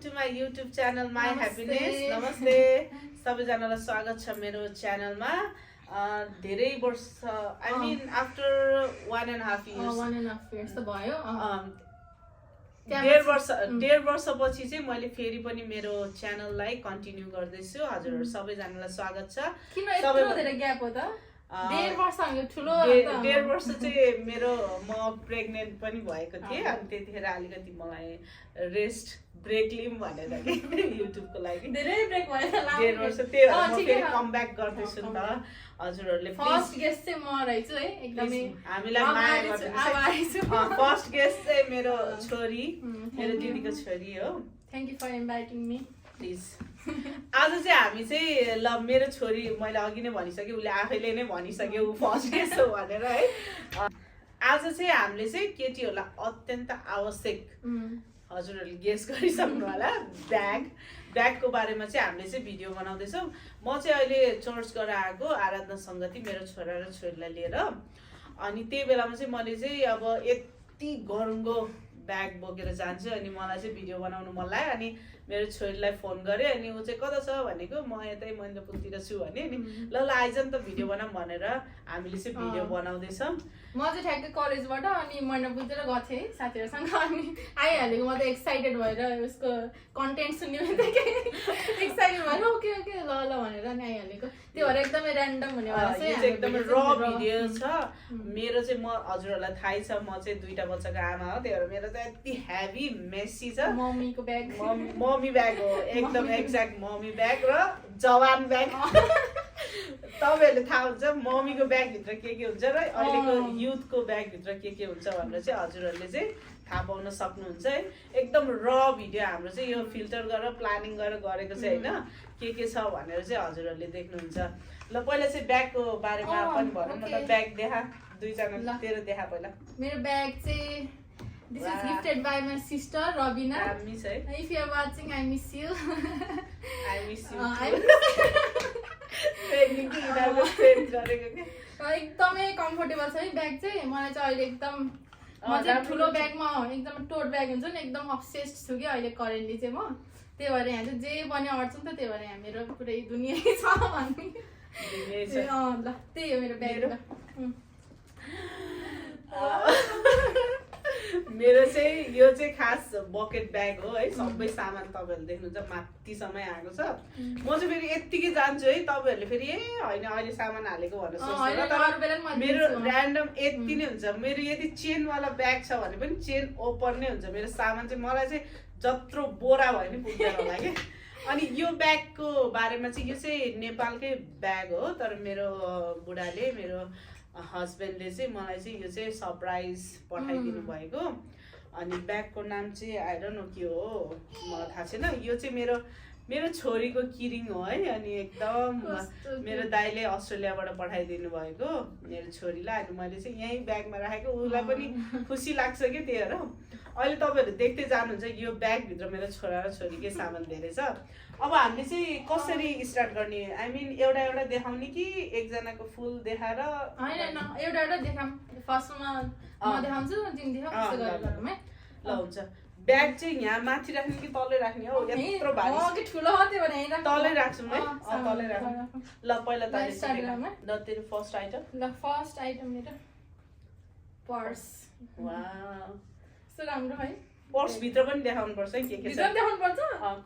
to my YouTube channel My Happiness. नमस्ते सबैजनालाई स्वागत छ मेरो च्यानलमा धेरै वर्ष I mean after 1.5 years 1.5 years त भयो डेढ वर्षपछि चाहिँ मैले फेरि पनि मेरो च्यानललाई कन्टिन्यू गर्दैछु हजुरहरु सबैजनालाई स्वागत छ किन यत्रो धेरै ग्याप हो त डेढ वर्ष चाहिँ मेरो म प्रेग्नेन्ट पनि भएको थिएँ अनि त्यतिखेर अलिकति मलाई रेस्ट ब्रेक लिम भनेर के युट्युबको लागि धेरै ब्रेक भयो डेढ वर्ष त्यही हो म फेरि कम ब्याक गर्दैछु नि त हजुरहरुले फर्स्ट गेस्ट चाहिँ म रहेछु है एकदमै हामीलाई माया गर्दैछु फर्स्ट गेस्ट चाहिँ मेरो छोरी मेरो दिदीको छोरी हो thank you for inviting me please आज चाहिँ हामी चाहिँ ल मेरो छोरी मैले अघि नै भनिसके उले आफैले नै भनिसके उ फर्स्ट गेस्ट हो भनेर है आज चाहिँ हामीले चाहिँ केटीहरुलाई अत्यन्त आवश्यक हजुरहरुले गेस गरिसक्नु होला ब्यागको बारेमा चाहिँ हामीले चाहिँ भिडियो बनाउँदैछौँ म चाहिँ अहिले चर्च गएर आएको आराधना संगति मेरो छोरा र छोरीलाई लिएर अनि त्यही बेलामा चाहिँ मैले चाहिँ अब यति गरुङको ब्याग बोकेर जान्छु अनि मलाई चाहिँ भिडियो बनाउनु मन लाग्यो अनि मेरो छोरीलाई फोन गरेँ अनि ऊ चाहिँ कता छ भनेको म यतै महेन्द्रपुरतिर छु भने नि ल ल आइज नि त भिडियो बनाऊँ भनेर हामीले चाहिँ भिडियो बनाउँदैछौँ म चाहिँ ठ्याक्कै कलेजबाट अनि महेन्द्रपुरतिर गएको थिएँ साथीहरूसँग अनि आइहालेको म त एक्साइटेड भएर उसको कन्टेन्ट सुन्ने बित्तिकै एक्साइटेड भएर ओके ओके ल ल भनेर अनि आइहालेको त्यो भएर एकदमै ऱ्यान्डम हुने वाला चाहिँ एकदमै र भिडियो छ मेरो चाहिँ म हजुरहरूलाई थाहै छ म चाहिँ दुईटा बच्चाको आमा हो त्यही भएर मेरो चाहिँ यति हेभी मेसी छ मम्मीको ब्याग मम्मी ब्याग हो एकदम एक्ज्याक्ट मम्मी ब्याग र जवान ब्याग तपाईहरुले थाहा हुन्छ मम्मीको ब्याग भित्र के हुन्छ र अहिलेको युथको ब्याग भित्र के हुन्छ भनेर चाहिँ हजुरहरूले चाहिँ थाहा पाउन सक्नुहुन्छ है एकदम र भिडियो हाम्रो चाहिँ यो फिल्टर गरेर प्लानिङ गरेर गरेको चाहिँ हैन के छ भनेर चाहिँ हजुरहरूले देख्नुहुन्छ ल पहिला चाहिँ ब्यागको बारेमा पनि भनौँ न त ब्याग देखा दुईजना तेरो देखा पहिला मेरो ब्याग चाहिँ This is gifted by my sister Robina. I miss her. If you are watching, I miss you. I miss you. I miss एकदमै कम्फर्टेबल छ है ब्याग चाहिँ मलाई चाहिँ अहिले एकदम म चाहिँ ठुलो ब्यागमा एकदम टोट ब्याग हुन्छ नि एकदम अब्सेस्ड छु कि अहिले करेन्टली चाहिँ म त्यही भएर यहाँ चाहिँ जे बने अड्छु नि त त्यही भएर यहाँ मेरो पुरै दुनिया छ भन्ने ल त्यही हो मेरो ब्याग मेरो चाहिँ यो चाहिँ खास बकेट ब्याग हो है सबै सामान तपाईहरुले देख्नुहुन्छ माथिसम्म आएको छ म चाहिँ फेरि यतिकै जान्छु है तपाईहरुले फेरि ए हैन अहिले सामान हालेको भनेर सोच्नु तर मेरो र्यान्डम यति नै हुन्छ मेरो यदि चेन वाला ब्याग छ भने पनि चेन ओपन नै हुन्छ मेरो सामान चाहिँ मलाई चाहिँ जत्रो बोरा भयो नि पुग्दैन होला के अनि यो ब्यागको बारेमा चाहिँ यो चाहिँ नेपालकै ब्याग हो तर मेरो बुढाले मेरो हस्बेन्डले चाहिँ मलाई चाहिँ यो चाहिँ सरप्राइज पठाइदिनु भएको अनि ब्यागको नाम चाहिँ आई डोन्ट नो के हो मलाई थाहा छैन यो चाहिँ मेरो छोरीको किरिङ हो है अनि एकदम मेरो दाइले अस्ट्रेलियाबाट पठाइदिनु भएको मेरो छोरीलाई अनि मैले चाहिँ यही ब्यागमा राखेको उसलाई पनि खुसी लाग्छ कि त्यही भएर अहिले तपाईहरु देख्दै जानुहुन्छ यो ब्यागभित्र मेरो छोरा र छोरीकै सामान धेरै छ अब हामीले चाहिँ कसरी स्टार्ट गर्ने आई मिन एउटा देखाउने कि एकजनाको फुल देखाएर हैन एउटा देखाम फर्स्टमा म देखाउँछु तिमी देखाऊ त्यसो गरेर गरौँ है ल हुन्छ ब्याग चाहिँ यहाँ माथि राख्ने कि तलै राख्ने हो यत्रो भारी म के ठुलो हो त्यो भने यही राख्नु तलै राख्छौँ है तलै राख्छौँ ल पहिला तले स्टार्ट गरौँ ल तेरो फर्स्ट आइटम ल फर्स्ट आइटम मेरो पर्स वाउ सो राम्रो है पर्स भित्र पनि देखाउनु पर्छ है के छ भित्र देखाउनु पर्छ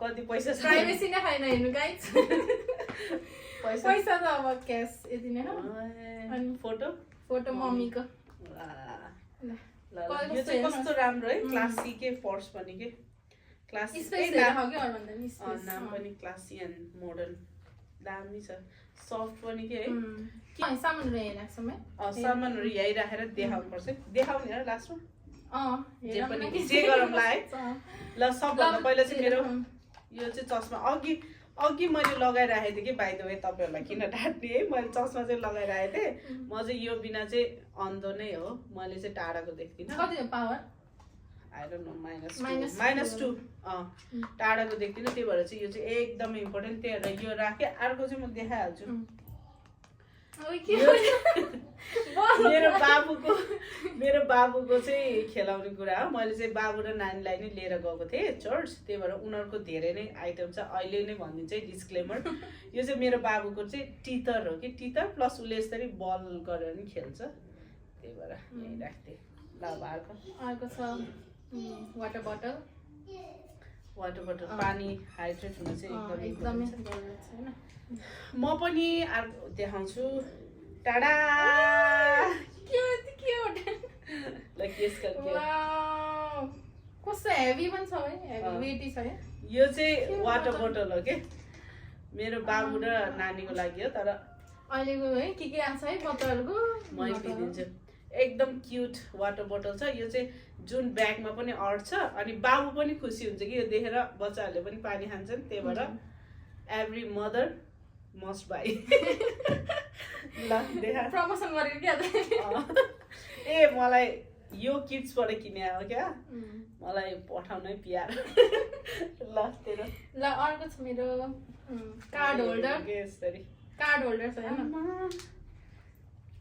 कति पैसा छ प्राइभेसी नै छैन हेर्नु गाइस पैसा त अब क्याश यति नै हो अनि फोटो मम्मीको ल यो चाहिँ कस्तो राम्रो है क्लासी के पर्स पनि के क्लासी नाम पनि क्लासी एन्ड मोडर्न दामी छ सफ्ट पनि के है सामानहरु यही राख्छौँ है सामानहरु यही राखेर देखाउनु पर्छ देखाउने हो लास्टमा जे पनि जे गरौँला है ल सबभन्दा पहिला चाहिँ मेरो यो चाहिँ चस्मा अघि मैले लगाइराखेको थिएँ कि बाइ द वे तपाईहरुलाई किन ढाट्ने है मैले चस्मा चाहिँ लगाइराखेको थिएँ म चाहिँ यो बिना चाहिँ अन्धो नै हो मैले चाहिँ टाढाको देख्दिनँ कति पावर आई डोन्ट नो -2 टाढाको देख्दिनँ त्यही भएर चाहिँ यो चाहिँ एकदमै इम्पोर्टेन्ट त्यही भएर यो राखेँ अर्को चाहिँ म देखाइहाल्छु मेरो बाबुको चाहिँ खेलाउने कुरा हो। मैले चाहिँ बाबु र नानीलाई नै लिएर गएको थिएँ चर्च, त्यही भएर उनीहरूको धेरै नै आइटम छ। अहिले नै भनिदिन्छ है डिस्क्लेमर, यो चाहिँ मेरो बाबुको चाहिँ टितर हो कि टितर प्लस उसले यसरी बल गरेर नि खेल्छ, त्यही भएर यहीँ राख्थेँ। ल अब अर्को छ वाटर बोतल पानी हाइड्रेट हुनु चाहिँ एकदमै जरुरत छ हैन। म पनि देखाउँछु। टाडा कस्तो हेभी पनि छ है, हेभी वेटी छ है। यो चाहिँ वाटर बोतल हो के मेरो बाबु र नानीको लागि हो। तर अहिलेको है के आछ है बोतलको म पिदिन्छु। एकदम क्युट वाटर बोतल छ। यो चाहिँ जुन ब्यागमा पनि अट्छ अनि बाबु पनि खुसी हुन्छ कि यो देखेर बच्चाहरूले पनि पानी खान्छन्, त्यही भएर एभ्री मदर मस्ट बाई। ल देखा प्रमोसन गरेको क्या ए मलाई यो किड्सबाट किने हो क्या, मलाई पठाउनै प्यार। ल तेरो ल अर्को छ मेरो कार्ड होल्डर छ हैन।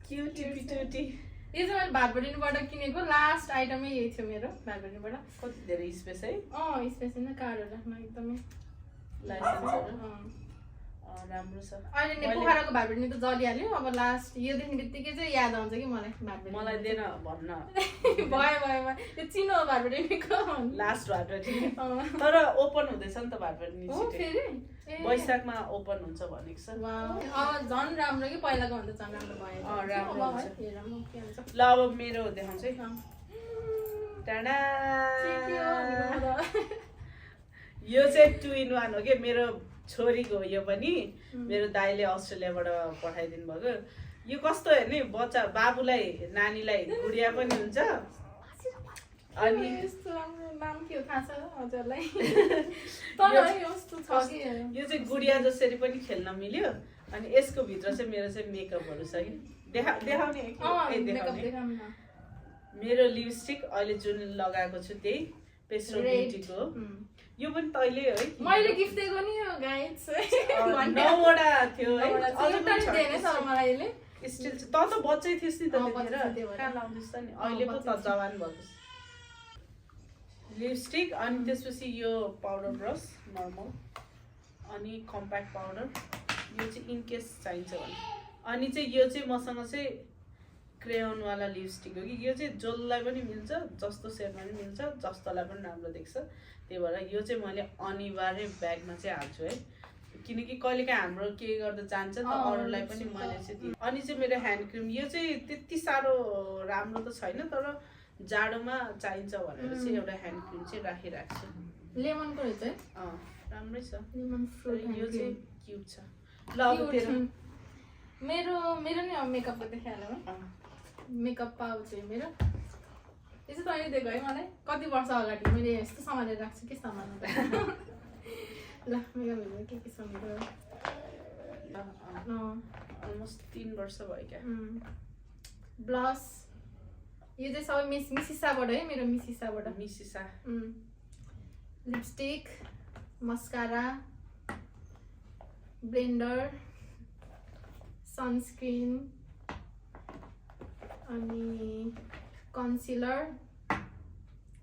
क्युटी पिटुटी यो चाहिँ मैले भातभरिबाट किनेको लास्ट आइटमै यही थियो मेरो भातभरिबाट। कति धेरै स्पेस है। स्पेस हैन, कार्डहरु राख्न एकदमै लाइसेन्सहरु राम्रो छ। अहिले नै पोखराको भातभरि त जलिहाल्यो। अब लास्ट यो देख्ने बित्तिकै चाहिँ याद आउँछ कि मलाई भातभरि। मलाई देन भन्न भयो यो चिनो भातभरिको लास्ट भातभरि। तर ओपन हुँदैछ नि त भातभरि फेरि वैशाखमा ओपन हुन्छ भनेको छ। अब झन् राम्रो कि पहिलाको भन्दा झन् राम्रो भयो। ल अब मेरो देखाउँछु है। टाडा यो चाहिँ 2 in 1 हो कि मेरो छोरीको। यो पनि मेरो दाइले अस्ट्रेलियाबाट पठाइदिनु भएको। यो कस्तो हेर्ने बच्चा बाबुलाई नानीलाई गुडिया पनि हुन्छ। अनि यस्तो राम्रो नाम के हो थाहा छ हजुरलाई? यो चाहिँ गुडिया जसरी पनि खेल्न मिल्यो। अनि यसको भित्र चाहिँ मेरो चाहिँ मेकअपहरू छ कि देखाउने। मेरो लिपस्टिक अहिले जुन लगाएको छु त्यही पेस्ट्रो ब्युटीको। यो पनि तैले है, मैले गिफ्ट दिएको नि हो गाइस। 9वटा थियो है। एउटा नि दिएन सर मलाई अहिले। स्टिल त बच्चै थिइस् नि त त्यतिखेर, कहाँ लाउँदैछ नि अहिले पो त जवान भएकोस्। लिपस्टिक अनि त्यसपछि यो पाउडर ब्रस नर्मल अनि कम्प्याक्ट पाउडर। यो चाहिँ इन केस चाहिन्छ भने। अनि चाहिँ यो चाहिँ मसँग चाहिँ क्रेयन वाला लिपस्टिक हो कि यो चाहिँ जसलाई पनि मिल्छ, जस्तो सेपमा पनि मिल्छ, जस्तोलाई पनि राम्रो देख्छ। त्यही भएर यो चाहिँ मैले अनिवार्य ब्यागमा चाहिँ हाल्छु है, किनकि कहिलेकाहीँ हाम्रो के गर्दा जान्छ नि त अरूलाई पनि मैले चाहिँ दिएँ। अनि चाहिँ मेरो ह्यान्ड क्रिम यो चाहिँ त्यति साह्रो राम्रो त छैन, तर जाडोमा चाहिन्छ भनेर चाहिँ एउटा ह्यान्ड क्रिम चाहिँ राखिरहेको छु। लेमनको रहेछ है? राम्रै छ। लेमन फ्रुट यो चाहिँ क्युट छ। ल अब तेरो मेरो नि अब मेकअपको देखाइहाल्यो है। मेकअप पाउच है मेरो। यसो तैँले दिएको है मलाई कति वर्ष अगाडि। मैले यस्तो सम्हालेर राख्छु के सामान। ल मेकअपहरू के छ मेरो? अलमोस्ट 3 वर्ष भयो क्या। ब्लस यो चाहिँ सबै मिसिसाबाट है, मेरो मिसिसाबाट। मिसिसा लिपस्टिक, मस्कारा, ब्लेन्डर, सनस्क्रिन अनि कन्सिलर,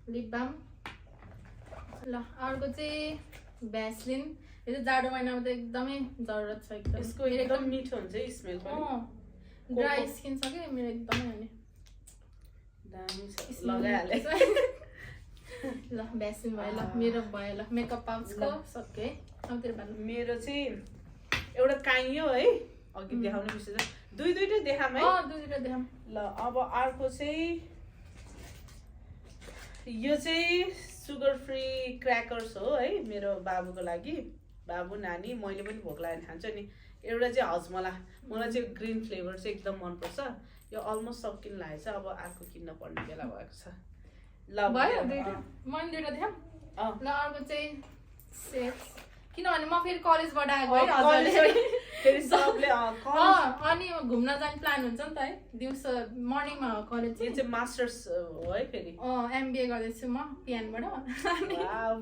लिप बाम। ल अर्को चाहिँ भ्यासलिन। यो चाहिँ जाडो महिनामा त एकदमै जरुरत छ। एकदम यसको एकदम मिठो हुन्छ है स्मेल पनि। ड्राई स्किन छ कि मेरो एकदमै अनि दामी छ, लगाइहाले। ल भ्यासलिन भयो। ल मेरो भयो। ल मेकअप पाउचको सक्यो है। अब तेरो भन्नु। मेरो चाहिँ एउटा काइयो है, अघि देखाउनु बिर्सेछ। दुईटै देखाम है। दुईटा देखाम। ल अब अर्को चाहिँ यो चाहिँ सुगर फ्री क्र्याकर्स हो है, मेरो बाबुको लागि। बाबु नानी मैले पनि भोक लागेर खान्छु नि। एउटा चाहिँ हजमला, मलाई चाहिँ ग्रिन फ्लेभर चाहिँ एकदम मनपर्छ। यो अलमोस्ट सकिन लागेको छ, अब अर्को किन्न पर्ने बेला भएको छ। ल भयो दुईटा, मैले दुईटा देखाम। ल अर्को चाहिँ सेट्स किनभने म फेरि कलेजबाट आएको है फेरि सबले अनि घुम्न जाने प्लान हुन्छ नि त है दिउँसो मर्निङमा हो कलेज यो चाहिँ मास्टर्स हो है फेरि एमबिए गर्दैछु म पिएनबाट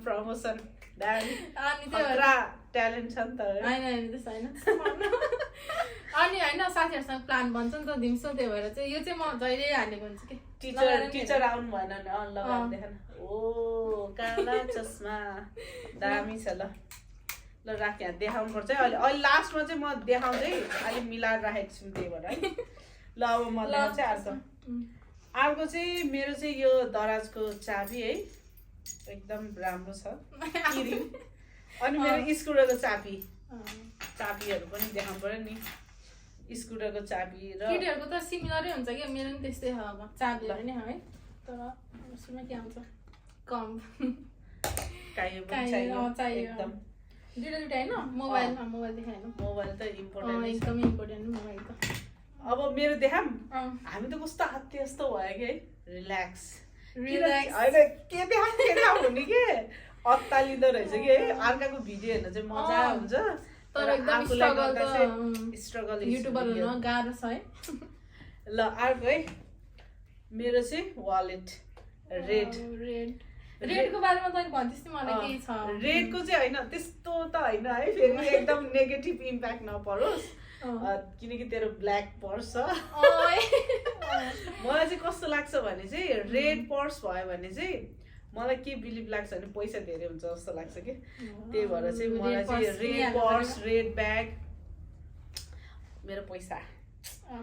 प्रमोसन अनि ट्यालेन्ट छ नि त होइन त्यस्तो होइन अनि होइन साथीहरूसँग प्लान भन्छ नि त दिउँसो त्यही भएर चाहिँ यो चाहिँ म जहिले हालेको हुन्छ कि टिचर आउनु भएन भने लगाएर देखान ओ काला चस्मा दामी छ ल ल राख यहाँ देखाउनु पर्छ है अहिले लास्टमा चाहिँ म देखाउँदै अलिक मिलाएर राखेको छु त्यही भएर है ल अब म चाहिँ अर्को चाहिँ मेरो चाहिँ यो दराजको चाबी है एकदम राम्रो छ अनि मेरो स्कुटरको चाबीहरू पनि देखाउनु पर्यो नि स्कुटरको चाबी र केटीहरूको त सिमिलरै हुन्छ कि मेरो पनि त्यस्तै हो चाबीहरू नै है तर उसमा के आउँछ कम चाहियो एकदम दुईटा होइन मोबाइल देखाएन मोबाइल त इम्पोर्टेन्ट एकदम इम्पोर्टेन्ट मोबाइल त अब मेरो देखाम हामी त कस्तो आत्ते जस्तो भयो कि है रिल्याक्स होइन के देखाम हुने के अत्तालिँदो रहेछ कि है अर्काको भिडियो हेर्न चाहिँ मजा हुन्छ तर एकदम स्ट्रगल युट्युबर हुन गाह्रो छ है ल अर्को है मेरो चाहिँ वालेट रेडको बारेमा त भन्थिस् नि मलाई के छ रेडको चाहिँ होइन त्यस्तो त होइन है फेरि एकदम नेगेटिभ इम्प्याक्ट नपरोस् किनकि तेरो ब्ल्याक पर्स छ मलाई चाहिँ कस्तो लाग्छ भने चाहिँ रेड पर्स भयो भने चाहिँ मलाई के बिलिभ लाग्छ भने पैसा धेरै हुन्छ जस्तो लाग्छ कि त्यही भएर चाहिँ मलाई चाहिँ रेड पर्स रेड ब्याग मेरो पैसा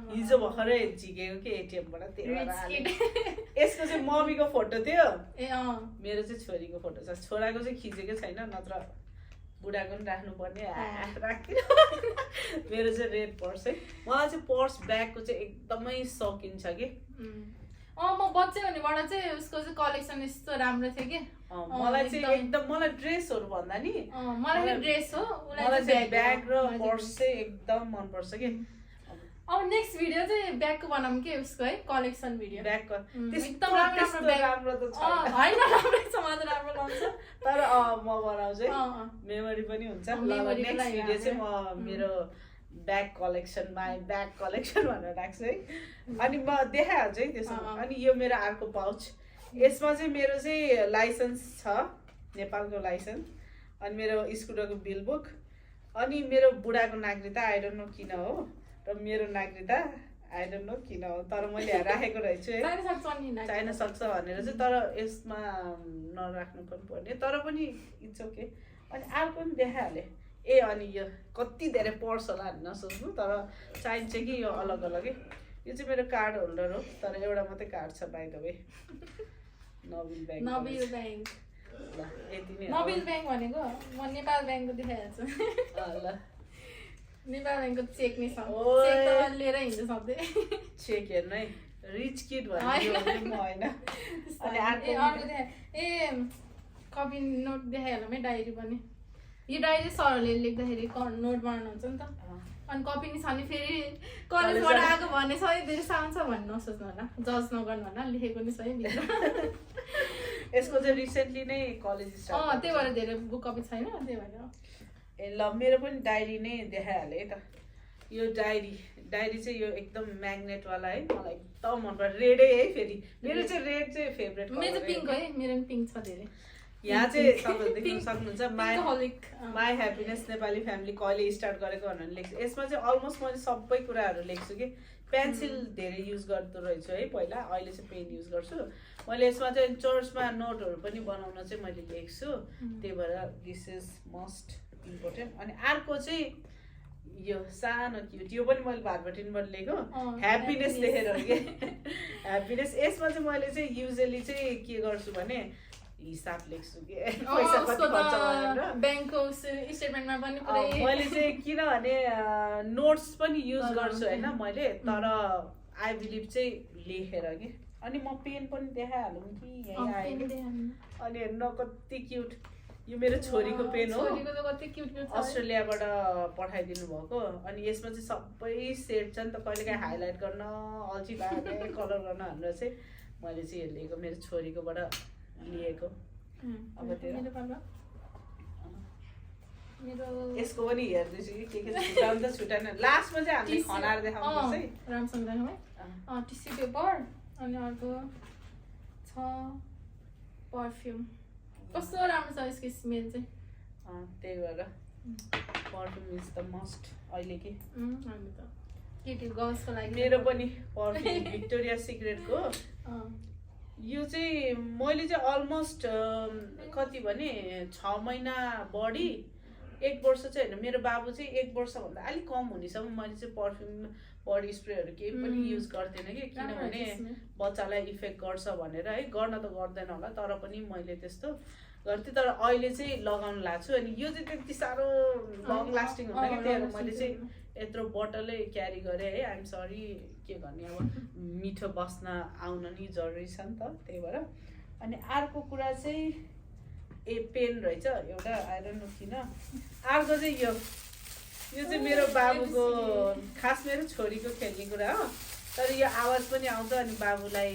हिजो भर्खरै झिकेको कि एटिएमबाट त्यही भएर यसको चाहिँ मम्मीको फोटो थियो मेरो चाहिँ छोरीको फोटो छ छोराको चाहिँ खिचेको छैन नत्र बुढाको पनि राख्नुपर्ने राख्दिनँ मेरो चाहिँ रेड पर्स है मलाई चाहिँ पर्स ब्यागको चाहिँ एकदमै सौकिन छ कि म बच्चे हुनेबाट चाहिँ उसको चाहिँ कलेक्सन यस्तो राम्रो थियो कि मलाई चाहिँ एकदम मलाई ड्रेसहरू भन्दा नि मलाई ड्रेस हो मलाई चाहिँ ब्याग र पर्स चाहिँ एकदम मनपर्छ कि अब नेक्स्ट भिडियो चाहिँ ब्यागको बनाऊँ के उसको है कलेक्सन भिडियो ब्यागको एकदम राम्रो त छ होइन राम्रै छ मलाई राम्रो लाग्छ तर म बनाउँछु है मेमोरी पनि हुन्छ नेक्स्ट भिडियो चाहिँ म मेरो bag collection my bag collection भनेर राख्छु है अनि म देखाइहाल्छु है त्यसमा अनि यो मेरो अर्को पाउच यसमा चाहिँ मेरो चाहिँ लाइसेन्स छ नेपालको लाइसेन्स अनि मेरो स्कुटरको बिल बुक अनि मेरो बुढाको नागरिकता आई डोन्ट नो किन हो र मेरो नागरिकता आई डोन्ट नो किन हो तर मैले राखेको रहेछु है चाहिन सक्छ भनेर चाहिँ तर यसमा नराख्नु पनि पर्ने तर पनि इट्स ओके अनि अर्को पनि देखाइहालेँ अनि यो कति धेरै पर्छ होला भन्ने नसोच्नु तर चाहिन्छ कि यो अलग अलगै यो चाहिँ मेरो कार्ड होल्डर हो तर एउटा मात्रै कार्ड छ by the way Nabil bank ल यति नै नबिल ब्याङ्क भनेको म नेपाल ब्याङ्कको देखाइहाल्छु ल नेपाल ब्याङ्कको चेक नै छ चेक त लिएर हिँड्छु सधैँ चेक हेर्नु है रिच किड भन्ने म होइन अनि अर्को कपी नोट देखाइहालौँ है डायरी पनि यो डायरी सरले लेख्दाखेरि नोट बनाउनुहुन्छ नि त अनि कपी नि छ नि फेरि कलेजबाट आएको भने छ है धेरै सानो छ भन्ने नसोच्नु होला जज नगर्नु होला लेखेको नि छ है भित्र यसको चाहिँ रिसेन्टली नै कलेज स्टार्ट त्यही भएर धेरै बुक कपी छैन त्यही भएर ए ल मेरो पनि डायरी नै देखाइहालेँ है त यो डायरी चाहिँ यो एकदम म्याग्नेटवाला है मलाई एकदम मनपर्छ रेडै है फेरि मेरो चाहिँ रेड चाहिँ फेभरेट मेरो चाहिँ पिङ्क है मेरो पनि पिङ्क छ धेरै यहाँ चाहिँ तपाईँहरू देख्न सक्नुहुन्छ माई ह्याप्पिनेस नेपाली फ्यामिली कहिले स्टार्ट गरेको भनेर लेख्छु यसमा चाहिँ अलमोस्ट मैले सबै कुराहरू लेख्छु कि पेन्सिल धेरै युज गर्दो रहेछु है पहिला अहिले चाहिँ पेन युज गर्छु मैले यसमा चाहिँ चर्चमा नोटहरू पनि बनाउन चाहिँ मैले लेख्छु त्यही भएर दिस इज मोस्ट इम्पोर्टेन्ट अनि अर्को चाहिँ यो सानो क्युट यो पनि मैले भारभटिनबाट लिएको ह्याप्पिनेस लेखेर हो कि ह्याप्पिनेस यसमा चाहिँ मैले चाहिँ युजली चाहिँ के गर्छु भने हिसाब लेख्छु कि पैसा कति खर्च गरेर ब्याङ्कको स्टेटमेन्टमा पनि पुरै मैले चाहिँ किनभने नोट्स पनि युज गर्छु होइन मैले तर आई बिलिभ चाहिँ लेखेर कि अनि म पेन पनि देखाइहालौँ कि यहीँ आएँ अनि हेर्नु कति क्युट यो मेरो छोरीको पेन हो अस्ट्रेलियाबाट पठाइदिनु भएको अनि यसमा चाहिँ सबै सेट छ नि त कहिलेकाहीँ हाइलाइट गर्न अल्छी लाग्ने कलर गर्न भनेर चाहिँ मैले चाहिँ यो लिएको मेरो छोरीकोबाट लिएको अब त्यो मेरो यसको पनि हेर्दैछु कि के छुट्याउनु त छुट्याएन लास्टमा चाहिँ हामीले खनाएर देखाउनुपर्छ है राम्रोसँग देखाउँ है टिस्यु पेपर अनि अर्को छ पर्फ्युम कस्तो राम्रो छ यसको स्मेल चाहिँ त्यही भएर पर्फ्युम इज द मस्ट अहिले के हामी त केटी गर्ल्सको लागि मेरो पनि पर्फ्युम भिक्टोरिया सिक्रेटको यो चाहिँ मैले चाहिँ अलमोस्ट कति भने 6 महिना बढी 1 वर्ष चाहिँ होइन मेरो बाबु चाहिँ 1 वर्षभन्दा अलिक कम हुनेसम्म मैले चाहिँ पर्फ्युम बडी स्प्रेहरू केही पनि युज गर्थेन कि किनभने बच्चालाई इफेक्ट गर्छ भनेर है गर्न त गर्दैन होला तर पनि मैले त्यस्तो गर्थेँ तर अहिले चाहिँ लगाउन लाग्छु अनि यो चाहिँ त्यति साह्रो लङ लास्टिङ हुँदैन कि त्यही भएर मैले चाहिँ यत्रो बोटलै क्यारी गरेँ है आइएम सरी के गर्ने अब मिठो बस्न आउन नि जरुरी छ नि त त्यही भएर अनि अर्को कुरा चाहिँ पेन रहेछ एउटा आइरन किन अर्को चाहिँ यो चाहिँ मेरो बाबुको खास मेरो छोरीको खेल्ने कुरा हो तर यो आवाज पनि आउँछ अनि बाबुलाई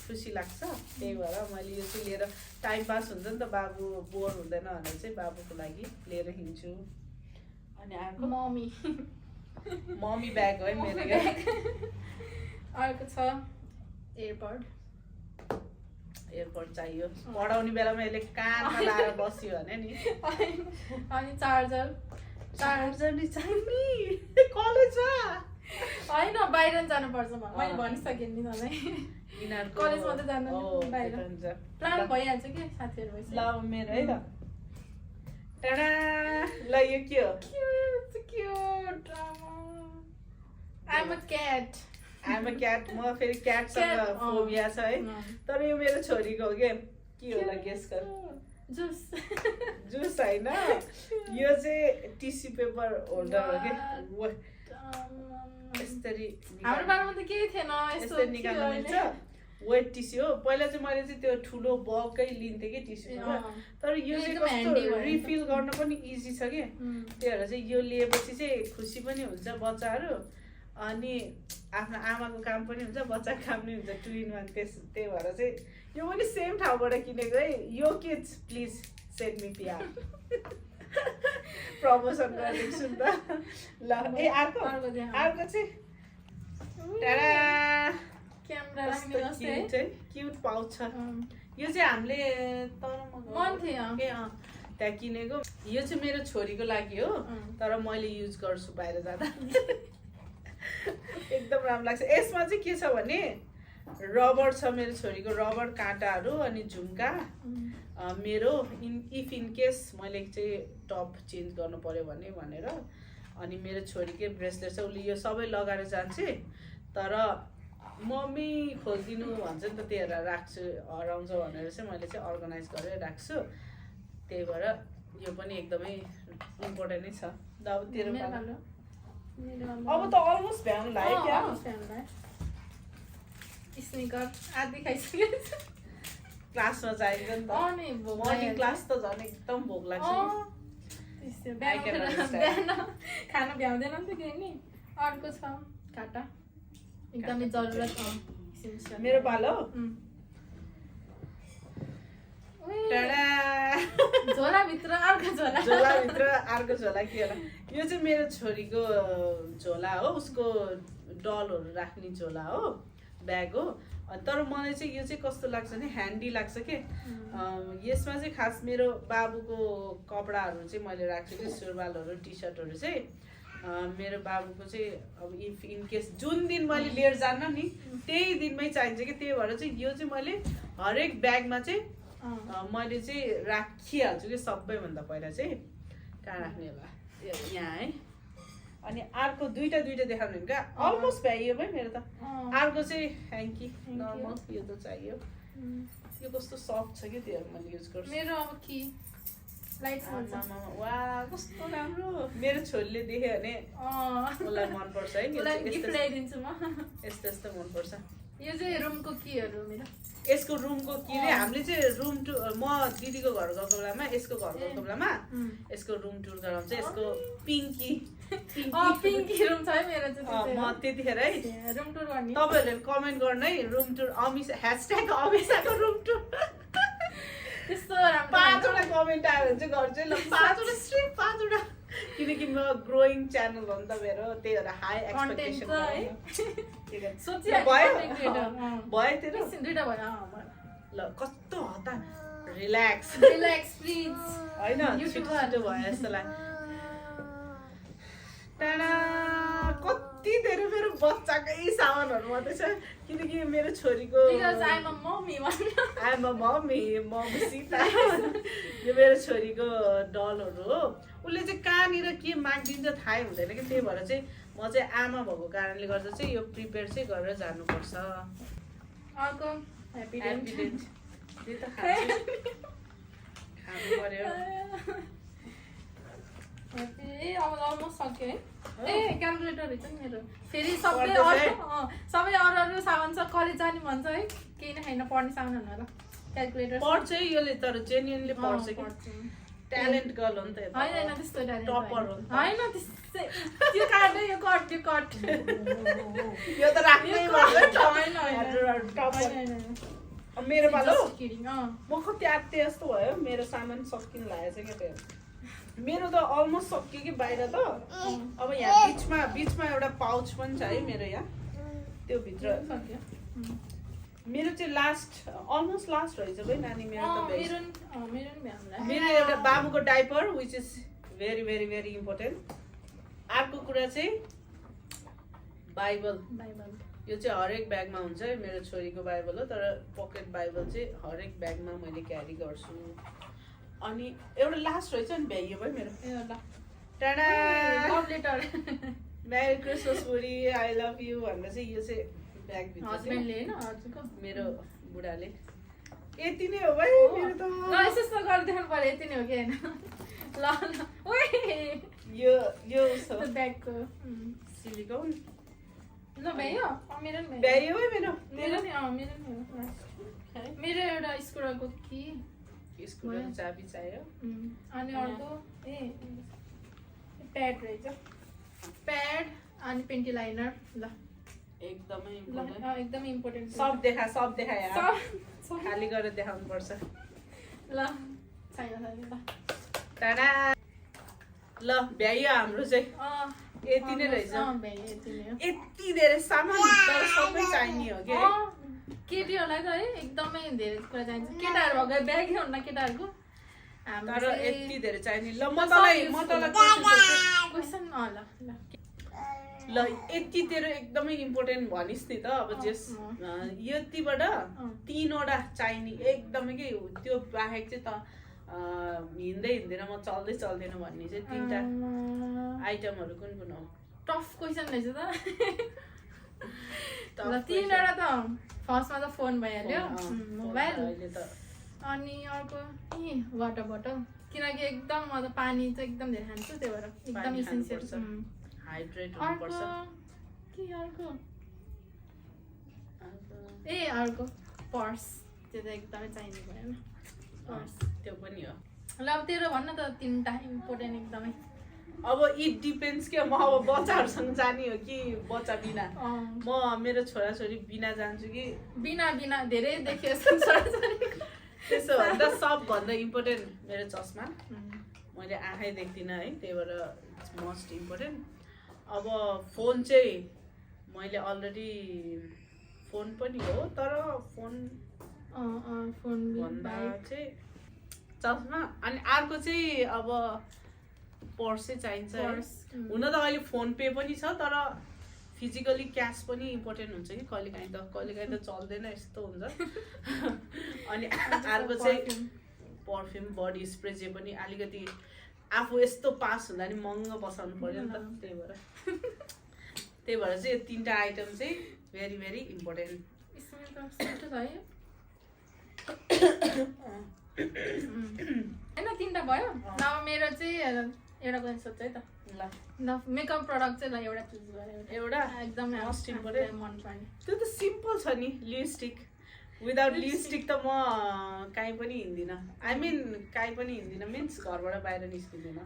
खुसी लाग्छ त्यही भएर मैले यो चाहिँ लिएर टाइम पास हुन्छ नि त बाबु बोर हुँदैन भनेर चाहिँ बाबुको लागि लिएर हिँड्छु अनि अर्को मम्मी ब्याग है मेरो यो अर्को छ एयरपोर्ट चाहियो पढाउने बेलामा यसले कानमा लाएर बस्यो भने नि अनि चार्जर नि चाहिने कलेजमा होइन बाहिर जानुपर्छ मैले भनिसकेँ नि तँलाई कलेज मात्रै जानु बाहिर प्लान भइहाल्छ कि साथीहरू ल मेरो है त टाडा ल यो के हो cute I'm a cat. I'm a cat. म फेरि क्याटसँग फोबिया छ है तर यो मेरो छोरीको हो के होला गेस गर जुस होइन यो चाहिँ टिस्यु पेपर होल्डर हो कि यसरी हाम्रो बारेमा त केही थिएन यसरी निकाल्नु मिल्छ वेट टिस्यु हो पहिला चाहिँ मैले चाहिँ त्यो ठुलो बल्कै लिन्थेँ कि टिस्यु पेपर तर यो चाहिँ कस्तो रिफिल गर्न पनि इजी छ कि त्यही भएर चाहिँ यो लिएपछि चाहिँ खुसी पनि हुन्छ बच्चाहरू अनि आफ्नो आमाको काम पनि हुन्छ बच्चाको काम पनि हुन्छ 2 in 1 त्यही भएर चाहिँ यो पनि सेम ठाउँबाट किनेको है यो kids please send me PR promotion गरिदिन्छु नि त ल अर्को चाहिँ टाडा क्यामेरा राख्ने जस्तै क्युट पाउँछ यो चाहिँ हामीले मन थियो त्यहाँ किनेको यो चाहिँ मेरो छोरीको लागि हो तर मैले युज गर्छु बाहिर जाँदा एकदम राम्रो लाग्छ यसमा चाहिँ के छ भने रबर छ मेरो छोरीको रबर काँटाहरू अनि झुम्का मेरो इफ इन केस मैले चाहिँ टप चेन्ज गर्नु पर्यो भने भनेर अनि मेरो छोरीकै ब्रेसलेट छ उसले यो सबै लगाएर जान्छ तर मम्मी खोलिदिनु भन्छ नि त त्यही भएर राख्छु हराउँछ भनेर चाहिँ मैले चाहिँ अर्गनाइज गरेर राख्छु त्यही भएर यो पनि एकदमै इम्पोर्टेन्ट नै छ अब तेरो अब त अलमोस्ट भ्याउनु लाग्यो क्या स्निकर आदि खाइसक्यो क्लासमा चाहिन्छ नि त मर्निङ क्लास त झन् एकदम भोक लाग्छ खाना भ्याउँदैन नि त केही नि अर्को छ काटा एकदमै जरुरत मेरो पालो झोलाभित्र अर्को झोला के होला यो चाहिँ मेरो छोरीको झोला हो उसको डलहरू राख्ने झोला हो ब्याग हो तर मलाई चाहिँ यो चाहिँ कस्तो लाग्छ भने ह्यान्डी लाग्छ के यसमा चाहिँ खास मेरो बाबुको कपडाहरू चाहिँ मैले राख्छु कि सुरुवालहरू टी सर्टहरू चाहिँ मेरो बाबुको चाहिँ अब इफ इन केस जुन दिन मैले लिएर जान्न नि त्यही दिनमै चाहिन्छ कि त्यही भएर चाहिँ यो चाहिँ मैले हरेक ब्यागमा चाहिँ मैले चाहिँ राखिहाल्छु कि सबैभन्दा पहिला चाहिँ कहाँ राख्ने होला यहाँ है अनि अर्को दुईटा देखाउने क्या अलमोस्ट भ्याइयो भाइ मेरो त अर्को चाहिँ ह्याङ्की नर्मल यो त चाहियो यो कस्तो सफ्ट छ कि त्यो मैले युज गर्छु मेरो अब कि वा कस्तो राम्रो मेरो छोरीले देख्यो भने उसलाई मनपर्छ है यस्तो यस्तो मनपर्छ यो चाहिँ रुमको कीहरू मेरो यसको रुमको की रे हामीले चाहिँ रुम टुर म दिदीको घर गएको बेलामा यसको घर गएको बेलामा यसको रुम टुर गराउँछ यसको पिङ्की रुम छ है मेरो चाहिँ म त्यतिखेर है रुम टुर गर्ने तपाईहरुले कमेन्ट गर्नु है रुम टुर #अमिसाको रुम टुर त्यस्तो राम्रो 5 वटा कमेन्ट आयो भने चाहिँ गर्छु ल 5वटा स्ट्रिप 5वटा किनकि म ग्रोइङ च्यानल हो नि त मेरो त्यही भएर हाई एक्सपेक्टेसन भयो तेरो ल कस्तो हता रिल्याक्स प्लिज हैन छिटो छिटो भयो जस्तो लाग्यो टाढा कति धेरै मेरो बच्चाकै सामानहरू मात्रै छ किनकि मेरो छोरीको सीता यो मेरो छोरीको डलहरू हो उसले चाहिँ कहाँनिर के मागिदिन्छ थाहै हुँदैन कि त्यही भएर चाहिँ म चाहिँ आमा भएको कारणले गर्दा चाहिँ यो प्रिपेयर चाहिँ गरेर जानुपर्छ त्यही त खानु पर्यो अलमोस्ट सक्यो है ए क्यालकुलेटर छ नि मेरो फेरि सबै अरू सामान छ कलेज जाने भन्छ है केही न छैन पढ्ने सामानहरू क्यालकुलेटर पढ्छ योले तर जेन्युनली पढ्छ कि ट्यालेन्ट गर्ल हो नि त होइन त्यस्तो टपर हो होइन त्यो काट्दै यो कट यो त राख्नै मेरो पालो म कति आत्ते जस्तो भयो मेरो सामान सकिन लागेको छ क्या मेरो त अलमोस्ट सक्यो कि बाहिर त अब यहाँ बिचमा एउटा पाउच पनि छ है मेरो यहाँ त्यो भित्र मेरो चाहिँ अलमोस्ट लास्ट रहेछ भाइ नानी मेरो त मेरो एउटा बाबुको diaper which is very very very important अर्को कुरा चाहिँ बाइबल यो चाहिँ हरेक ब्यागमा हुन्छ है मेरो छोरीको बाइबल हो तर पकेट बाइबल चाहिँ हरेक ब्यागमा मैले क्यारी गर्छु अनि एउटा लास्ट रहेछ नि भ्याइयो भाइ मेरो टाढा मेरी क्रिसमस बुढी आई लभ यु भनेर चाहिँ यो चाहिँ ब्यागभित्र मेरो बुढाले यति नै हो भाइ मेरो त गरिदिनु पर्यो यति नै हो कि होइन यो ब्यागको सिलिकन भ्याइयो भ्याइयो है मेरो एउटा स्कुलको कि स्कुलको चाबी चाहियो अनि अर्को प्याड रहेछ प्याड अनि पेन्टी लाइनर ल एकदमै इम्पोर्टेन्ट सब देखा यार खाली गरेर देखाउनु पर्छ ल छैन टाडा ल भ्याइयो हाम्रो चाहिँ यति नै रहेछ यति धेरै सामान तर सबै चाहिने हो कि केटीहरूलाई त है एकदमै धेरै कुरा चाहिन्छ केटाहरू भएको ब्यागै हुन्न केटाहरूको तर यति धेरै चाहिने ल म तँलाई क्वेसन ल यति तेरो एकदमै इम्पोर्टेन्ट भनिस् नि त अब जस यतिबाट 3वटा चाहिने एकदमै के त्यो बाहेक चाहिँ त हिँड्दैन म चल्दैन भन्ने चाहिँ 3टा आइटमहरू कुन हो टफ क्वेसन रहेछ त 3वटा त फर्स्टमा त फोन भइहाल्यो मोबाइल अनि अर्को वाटर बोतल किनकि एकदम म त पानी चाहिँ एकदम धेरै खान्छु त्यही भएर एकदम इसेन्सियल छ हाइड्रेट हुनुपर्छ अर्को पर्स त्यो त एकदमै चाहिने भएन पर्स त्यो पनि हो ल अब तेरो भन्न त 3टा इम्पोर्टेन्ट एकदमै अब इट डिपेन्ड्स के म अब बच्चाहरूसँग जाने हो कि बच्चा बिना म मेरो छोराछोरी बिना जान्छु कि बिना धेरै देखियो छोराछोरी त्यसो भन्दा सबभन्दा इम्पोर्टेन्ट मेरो चस्मा मैले आँखै देख्दिनँ है त्यही भएर इट्स मोस्ट इम्पोर्टेन्ट अब फोन चाहिँ मैले अलरेडी फोन पनि हो तर फोन भन्दा चाहिँ चस्मा अनि अर्को चाहिँ अब पर्सै चाहिन्छ हुन त अहिले फोन पे पनि छ तर फिजिकली क्यास पनि इम्पोर्टेन्ट हुन्छ कि कहिलेकाहीँ त चल्दैन यस्तो हुन्छ अनि अर्को चाहिँ पर्फ्युम बडी स्प्रे जे पनि अलिकति आफू यस्तो पास हुँदा नि महँगो बसाउनु पर्यो नि त त्यही भएर चाहिँ यो 3टा आइटम चाहिँ भेरी भेरी इम्पोर्टेन्ट होइन 3टा भयो न मेरो चाहिँ एउटा पनि सोध्छ है त ल मेकअप प्रडक्ट चाहिँ ल एउटा चुज गरेँ एउटा एकदम मोस्ट इम्पोर्टेन्ट मन पर्ने त्यो त सिम्पल छ नि लिपस्टिक विदाउट लिपस्टिक त म कहीँ पनि हिँड्दिनँ आई मिन कहीँ पनि हिँड्दिनँ मिन्स घरबाट बाहिर निस्किँदिनँ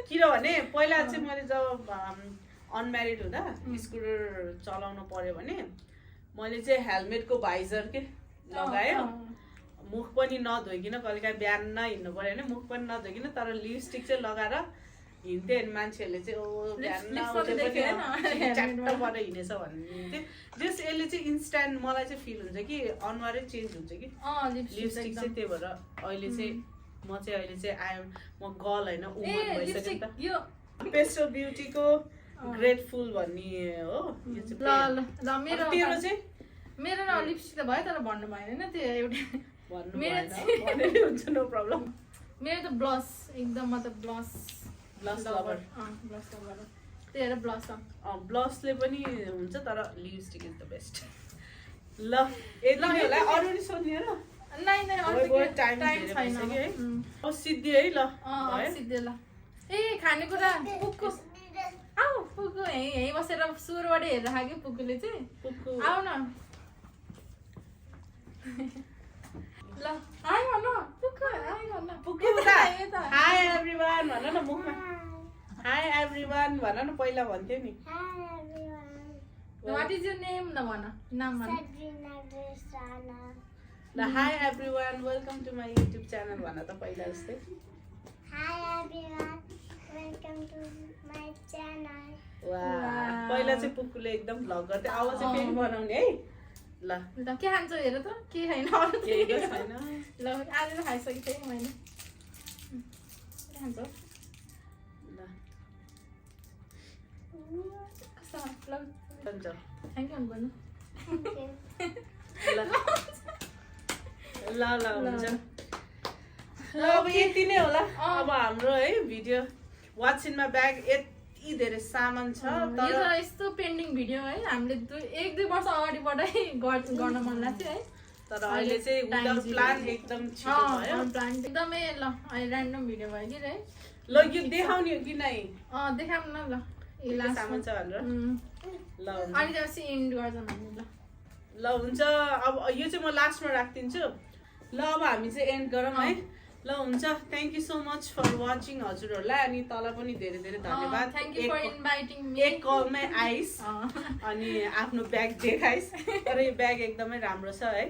किनभने पहिला चाहिँ मैले जब अनम्यारिड हुँदा स्कुटर चलाउनु पर्यो भने मैले चाहिँ हेलमेटको भाइजर के लगाएँ मुख पनि नधोइकन कहिलेकाहीँ बिहान हिँड्नु पऱ्यो भने मुख पनि नधोइकन तर लिपस्टिक चाहिँ लगाएर हिँड्थ्यो अनि मान्छेहरूले चाहिँ ओ बिहान च्याट्ट भएर हिँडेछ भन्नुहुन्थ्यो जस यसले चाहिँ इन्स्ट्यान्ट मलाई चाहिँ फिल हुन्छ कि अनुहारै चेन्ज हुन्छ कि लिपस्टिक चाहिँ त्यही भएर अहिले चाहिँ म चाहिँ अहिले चाहिँ म गर्ल होइन उमर भइसक्यो नि त पेस्टल ब्युटीको ग्रेटफुल भन्ने हो यो चाहिँ तेरो चाहिँ मेरो न लिपस्टिक त भयो तर भन्नु भएन नि त्यो एउटा भन्नु भएन हुन्छ नो प्रब्लम मेरो त ब्लस एकदम मतलब ब्लस लभर ब्लस लभर त्यही ब्लस ब्लसले पनि हुन्छ तर लिपस्टिक इज द बेस्ट ल यति नै होला अरू नि सोध्ने र टाइम छैन है अब सिद्धि है ल सिद्धि ल ए खानेकुरा पुक्कु आऊ पुक्कु यहीँ बसेर सुरबाट हेरेर खायो पुक्कुले चाहिँ पुक्कु आऊ न ल हाय भन पुक्कु हाय भन पुक्कु हाय एभ्रीवान भन न मुखमा हाय एभ्रीवान भन न पहिला भन्थ्यो नि व्हाट इज योर नेम न भन नाम भन ल hi everyone welcome to my YouTube channel भन त पहिला जस्तै hi everyone welcome to my channel वाह पहिला चाहिँ पुक्कुले एकदम भ्लग गर्थ्यो अब चाहिँ फेरि बनाउने है ल के खान्छौ हेर त के छैन केही छैन ल आज त खाइसकेको थिएँ मैले खान्छौ ल कस्तो ल हुन्छ थ्याङ्क यू भन्नु ल ल ल हुन्छ ल अब यति नै होला अब हाम्रो है video what's in my bag यति धेरै सामान छ यो त यस्तो पेन्डिङ भिडियो है हामीले 1-2 वर्ष अगाडिबाटै गर्न मन लाग्थ्यो है तर अहिले चाहिँ विदाउट प्लान एकदम छिटो भयो प्लान एकदमै ल अहिले र्यान्डम भिडियो भयो नि है ल यो देखाउने हो कि नै देखाउँ न ल यो लास्ट सामान छ भनेर ल अनि त्यसपछि एन्ड गर्छौँ हामी ल हुन्छ अब यो चाहिँ म लास्टमा राखिदिन्छु ल अब हामी चाहिँ एन्ड गरौँ है ल हुन्छ thank you so much for watching हजुरहरूलाई अनि तल पनि धेरै धेरै धन्यवाद thank you for inviting me एक कलमै आइस अनि आफ्नो ब्याग देखाइस तर यो ब्याग एकदमै राम्रो छ है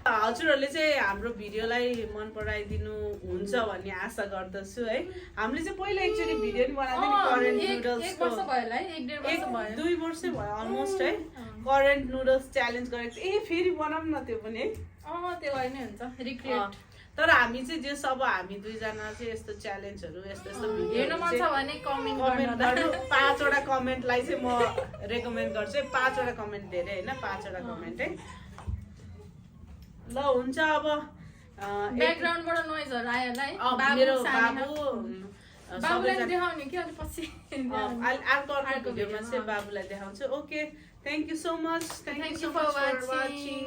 हजुरहरूले चाहिँ हाम्रो भिडियोलाई मन पराइदिनु हुन्छ भन्ने आशा गर्दछु है हामीले चाहिँ पहिला एकचोटि भिडियो पनि बनाएको थियौँ करेन्ट नुडल्सको 2 वर्षै भयो अलमोस्ट है करेन्ट नुडल्स च्यालेन्ज गरेको थियो फेरि बनाऊँ न त्यो पनि है त्यो गरे नै हुन्छ रिक्रिएट तर हामी चाहिँ जे सब हामी दुईजना चाहिँ यस्तो च्यालेन्जहरू यस्तो यस्तो हेर्नु मन छ भने कमेन्ट गर्नु 5वटा कमेन्टलाई चाहिँ म रेकमेन्ड गर्छु 5वटा कमेन्ट धेरै होइन 5वटा कमेन्ट है ल हुन्छ अब ब्याकग्राउन्डबाट नोइजहरु आयो होला है मेरो बाबु बाबुलाई देखाउने कि अनि पछि अर्को भिडियोमा चाहिँ बाबुलाई देखाउँछु okay thank you so much thank you so much for watching